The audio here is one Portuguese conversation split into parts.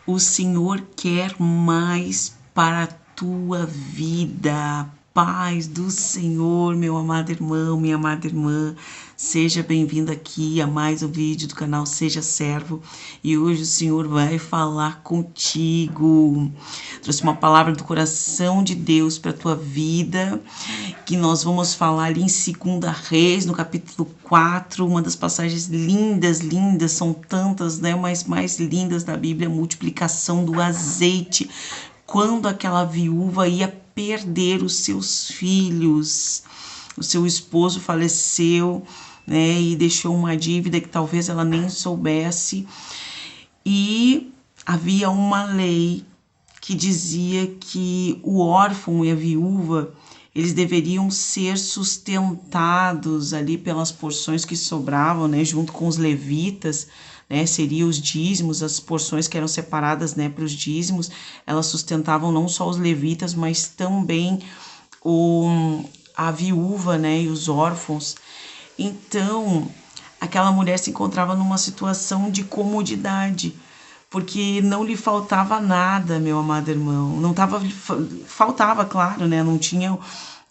O Senhor quer mais para a tua vida. Paz do Senhor, meu amado irmão, minha amada irmã. Seja bem-vindo aqui a mais um vídeo do canal Seja Servo. E hoje o Senhor vai falar contigo. Trouxe uma palavra do coração de Deus para a tua vida, que nós vamos falar ali em 2 Reis, no capítulo 4, uma das passagens lindas, são tantas, né? Mas mais lindas da Bíblia, a multiplicação do azeite, quando aquela viúva ia perder os seus filhos. O seu esposo faleceu, né? E deixou uma dívida que talvez ela nem soubesse. E havia uma lei que dizia que o órfão e a viúva, eles deveriam ser sustentados ali pelas porções que sobravam, né, junto com os levitas, né, seriam os dízimos, as porções que eram separadas, né, para os dízimos, elas sustentavam não só os levitas, mas também a viúva, né, e os órfãos. Então, aquela mulher se encontrava numa situação de comodidade, porque não lhe faltava nada, meu amado irmão. Não faltava, claro, né? Não tinha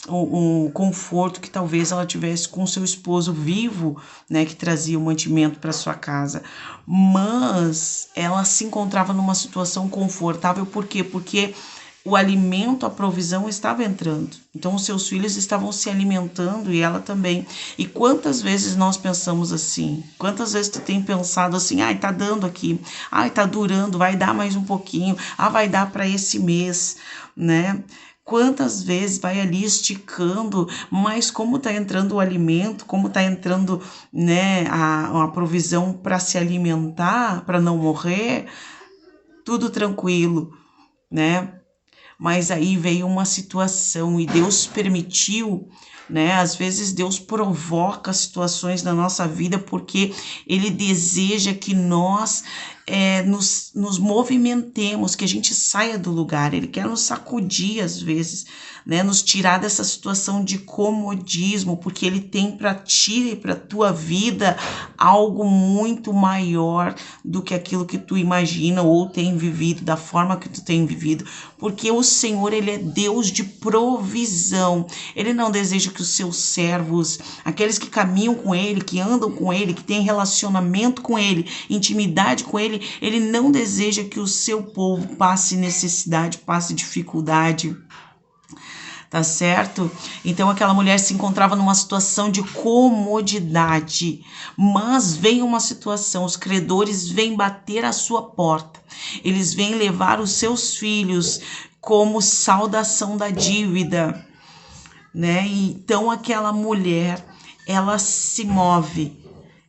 o conforto que talvez ela tivesse com seu esposo vivo, né, que trazia o mantimento para sua casa. Mas ela se encontrava numa situação confortável, por quê? Porque o alimento, a provisão estava entrando. Então os seus filhos estavam se alimentando e ela também. E quantas vezes nós pensamos assim? Quantas vezes tu tem pensado assim: ai, tá dando aqui, ai, tá durando, vai dar mais um pouquinho, vai dar para esse mês, né? Quantas vezes vai ali esticando, mas como tá entrando o alimento, como tá entrando, né, a provisão para se alimentar, para não morrer, tudo tranquilo, né? Mas aí veio uma situação e Deus permitiu, né? Às vezes Deus provoca situações na nossa vida porque Ele deseja que nós nos movimentemos, que a gente saia do lugar. Ele quer nos sacudir às vezes, né? Nos tirar dessa situação de comodismo, porque Ele tem para ti e para tua vida algo muito maior do que aquilo que tu imagina ou tem vivido, da forma que tu tem vivido, porque o Senhor, Ele é Deus de provisão. Ele não deseja que os seus servos, aqueles que caminham com Ele, que andam com Ele, que têm relacionamento com Ele, intimidade com Ele, Ele não deseja que o seu povo passe necessidade, passe dificuldade. Tá certo? Então aquela mulher se encontrava numa situação de comodidade, mas vem uma situação, os credores vêm bater à sua porta, eles vêm levar os seus filhos como saudação da dívida, né? Então aquela mulher, ela se move,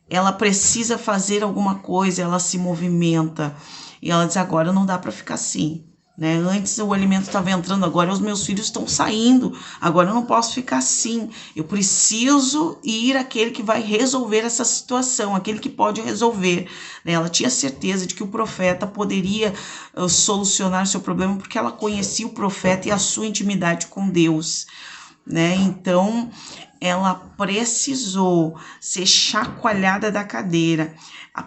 ela precisa fazer alguma coisa, ela se movimenta, e ela diz: agora não dá para ficar assim. Né? Antes o alimento estava entrando, agora os meus filhos estão saindo, agora eu não posso ficar assim, eu preciso ir àquele que vai resolver essa situação, aquele que pode resolver. Né? Ela tinha certeza de que o profeta poderia solucionar seu problema, porque ela conhecia o profeta e a sua intimidade com Deus. Né? Então ela precisou ser chacoalhada da cadeira,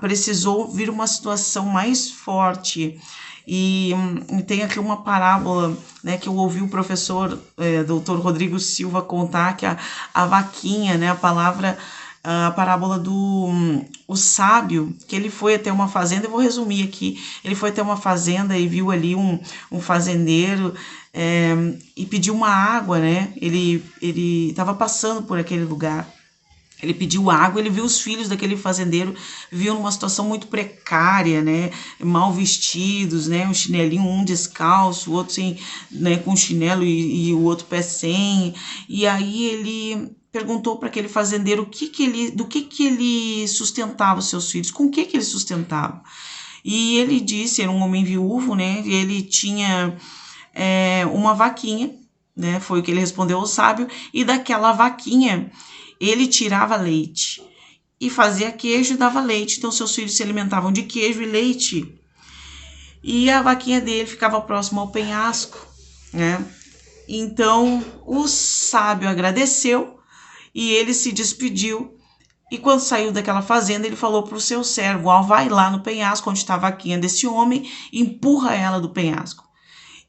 precisou vir uma situação mais forte. E tem aqui uma parábola, né, que eu ouvi o professor Dr. Rodrigo Silva contar, que a vaquinha, né, a parábola do o sábio, que ele foi até uma fazenda. Eu vou resumir aqui. Ele foi até uma fazenda e viu ali um fazendeiro e pediu uma água, né? Ele estava passando por aquele lugar. Ele pediu água, ele viu os filhos daquele fazendeiro, viu numa situação muito precária, né, mal vestidos, né, um chinelinho, um descalço, o outro sem, né, com chinelo e o outro pé sem. E aí ele perguntou para aquele fazendeiro do que ele sustentava os seus filhos, com o que ele sustentava. E ele disse, era um homem viúvo, né, e ele tinha uma vaquinha, né, foi o que ele respondeu ao sábio, e daquela vaquinha ele tirava leite e fazia queijo e dava leite. Então seus filhos se alimentavam de queijo e leite. E a vaquinha dele ficava próxima ao penhasco, né? Então o sábio agradeceu e ele se despediu E quando saiu daquela fazenda, ele falou para o seu servo: ó, vai lá no penhasco onde está a vaquinha desse homem, empurra ela do penhasco.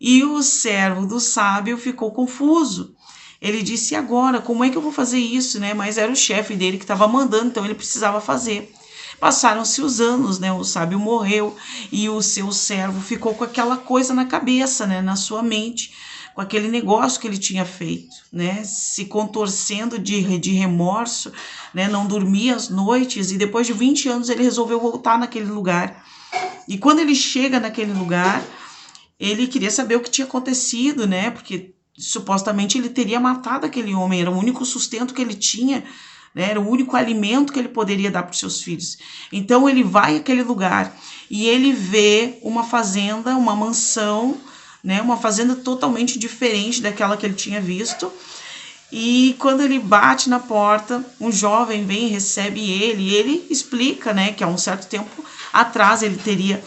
E o servo do sábio ficou confuso. Ele disse: e agora, como é que eu vou fazer isso, né? Mas era o chefe dele que estava mandando, então ele precisava fazer. Passaram-se os anos, né? O sábio morreu e o seu servo ficou com aquela coisa na cabeça, né? Na sua mente, com aquele negócio que ele tinha feito, né? Se contorcendo de remorso, né? Não dormia às noites, e depois de 20 anos ele resolveu voltar naquele lugar. E quando ele chega naquele lugar, ele queria saber o que tinha acontecido, né? Porque supostamente ele teria matado aquele homem, era o único sustento que ele tinha, né? Era o único alimento que ele poderia dar para os seus filhos. Então ele vai àquele lugar e ele vê uma fazenda, uma mansão, né? Uma fazenda totalmente diferente daquela que ele tinha visto. E quando ele bate na porta, um jovem vem e recebe ele, e ele explica, né, que há um certo tempo atrás ele teria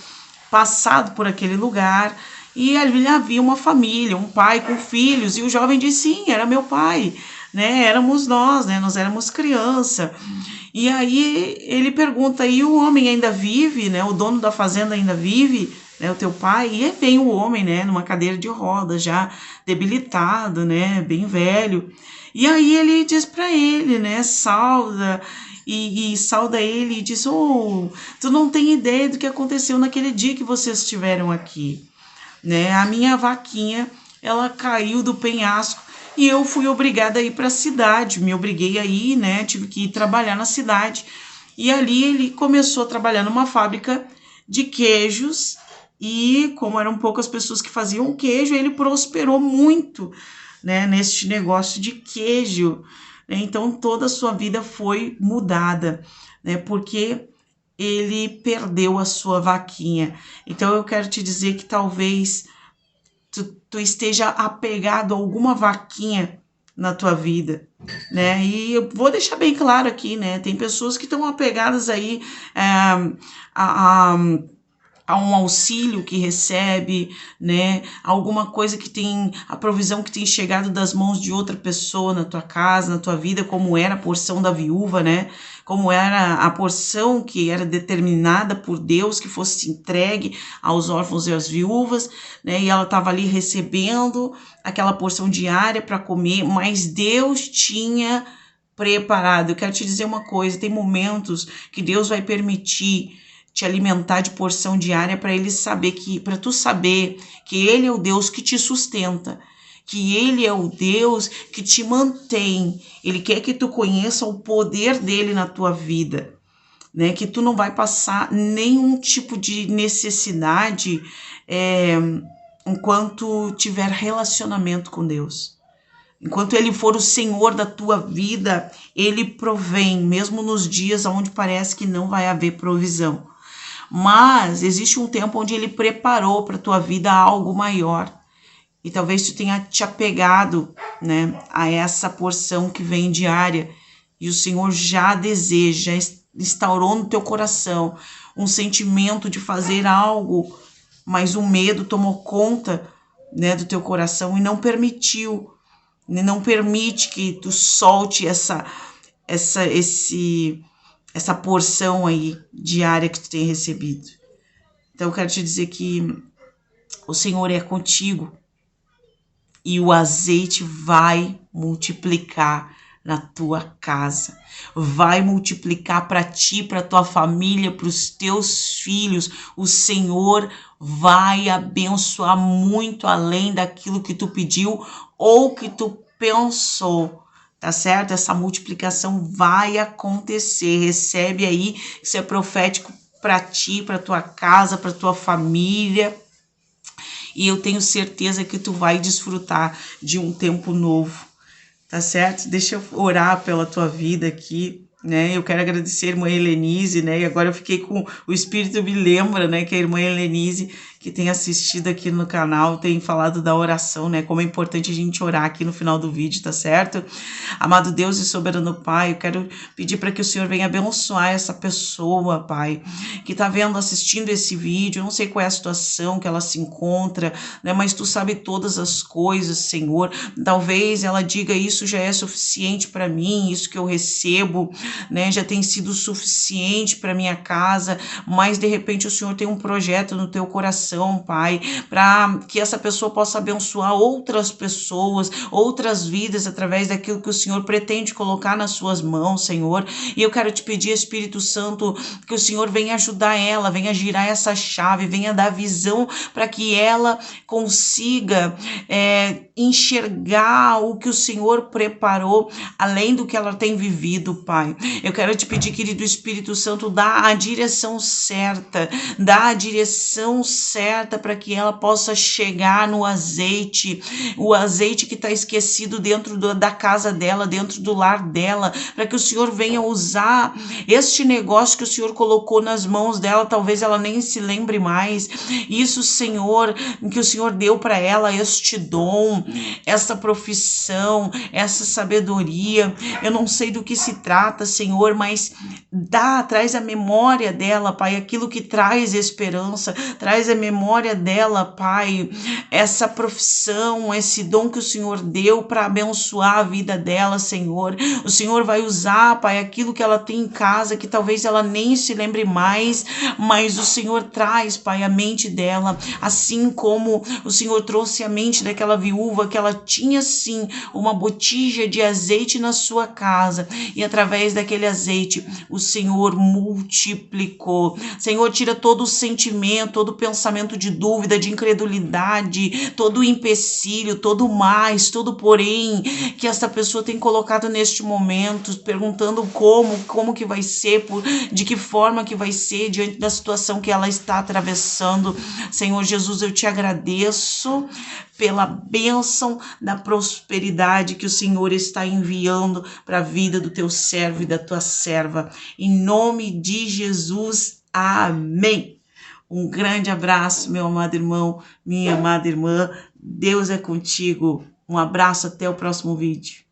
passado por aquele lugar, e ali havia uma família, um pai com filhos, e o jovem disse: sim, era meu pai, né, éramos nós, né, nós éramos criança. E aí ele pergunta: e o homem ainda vive, né, o dono da fazenda ainda vive, né, o teu pai? E é bem o homem, né, numa cadeira de rodas, já debilitado, né, bem velho. E aí ele diz para ele, né, sauda, e sauda ele e diz: oh, tu não tem ideia do que aconteceu naquele dia que vocês estiveram aqui, né? A minha vaquinha, ela caiu do penhasco e eu fui obrigada a ir para a cidade, me obriguei a ir, né? Tive que ir trabalhar na cidade. E ali ele começou a trabalhar numa fábrica de queijos, e como eram poucas pessoas que faziam queijo, ele prosperou muito, né, neste negócio de queijo. Então toda a sua vida foi mudada, né, porque ele perdeu a sua vaquinha. Então eu quero te dizer que talvez tu esteja apegado a alguma vaquinha na tua vida, né? E eu vou deixar bem claro aqui, né? Tem pessoas que estão apegadas aí a um auxílio que recebe, né? Alguma coisa que tem, a provisão que tem chegado das mãos de outra pessoa na tua casa, na tua vida, como era a porção da viúva, né? Como era a porção que era determinada por Deus que fosse entregue aos órfãos e às viúvas, né? E ela estava ali recebendo aquela porção diária para comer, mas Deus tinha preparado. Eu quero te dizer uma coisa: tem momentos que Deus vai permitir te alimentar de porção diária para ele saber que, para tu saber que ele é o Deus que te sustenta, que ele é o Deus que te mantém. Ele quer que tu conheça o poder dele na tua vida, né? Que tu não vai passar nenhum tipo de necessidade enquanto tiver relacionamento com Deus. Enquanto ele for o Senhor da tua vida, ele provém, mesmo nos dias onde parece que não vai haver provisão. Mas existe um tempo onde ele preparou para a tua vida algo maior. E talvez tu tenha te apegado, né, a essa porção que vem diária. E o Senhor já deseja, já instaurou no teu coração um sentimento de fazer algo, mas o medo tomou conta, né, do teu coração e não permitiu. Não permite que tu solte essa porção aí diária que tu tem recebido. Então eu quero te dizer que o Senhor é contigo e o azeite vai multiplicar na tua casa, vai multiplicar para ti, para tua família, para os teus filhos. O Senhor vai abençoar muito além daquilo que tu pediu ou que tu pensou. Tá certo? Essa multiplicação vai acontecer. Recebe aí, isso é profético para ti, para tua casa, para tua família. E eu tenho certeza que tu vai desfrutar de um tempo novo. Tá certo? Deixa eu orar pela tua vida aqui, né? Eu quero agradecer a irmã Helenise, né? E agora eu fiquei com o Espírito me lembra, né? Que a irmã Helenise, que tem assistido aqui no canal, tem falado da oração, né? Como é importante a gente orar aqui no final do vídeo, tá certo? Amado Deus e soberano Pai, eu quero pedir para que o Senhor venha abençoar essa pessoa, Pai, que tá vendo, assistindo esse vídeo. Eu não sei qual é a situação que ela se encontra, né? Mas tu sabe todas as coisas, Senhor. Talvez ela diga: isso já é suficiente para mim, isso que eu recebo, né? Já tem sido suficiente para minha casa, mas de repente o Senhor tem um projeto no teu coração, Pai, para que essa pessoa possa abençoar outras pessoas, outras vidas através daquilo que o Senhor pretende colocar nas suas mãos, Senhor. E eu quero te pedir, Espírito Santo, que o Senhor venha ajudar ela, venha girar essa chave, venha dar visão para que ela consiga enxergar o que o Senhor preparou, além do que ela tem vivido, Pai. Eu quero te pedir, querido Espírito Santo, dá a direção certa, para que ela possa chegar no azeite, o azeite que está esquecido dentro da casa dela, dentro do lar dela, para que o Senhor venha usar este negócio que o Senhor colocou nas mãos dela, talvez ela nem se lembre mais. Isso, Senhor, que o Senhor deu para ela, este dom, essa profissão, essa sabedoria. Eu não sei do que se trata, Senhor, mas traz a memória dela, Pai, aquilo que traz esperança, traz a memória dela, Pai, essa profissão, esse dom que o Senhor deu para abençoar a vida dela, Senhor. O Senhor vai usar, Pai, aquilo que ela tem em casa, que talvez ela nem se lembre mais, mas o Senhor traz, Pai, a mente dela, assim como o Senhor trouxe a mente daquela viúva, que ela tinha sim uma botija de azeite na sua casa, e através daquele azeite o Senhor multiplicou. Senhor, tira todo o sentimento, todo o pensamento de dúvida, de incredulidade, todo o empecilho, todo o mais, todo o porém que essa pessoa tem colocado neste momento, perguntando como que vai ser, de que forma que vai ser diante da situação que ela está atravessando. Senhor Jesus, eu te agradeço pela bênção da prosperidade que o Senhor está enviando para a vida do teu servo e da tua serva. Em nome de Jesus, amém. Um grande abraço, meu amado irmão, minha amada irmã. Deus é contigo. Um abraço, até o próximo vídeo.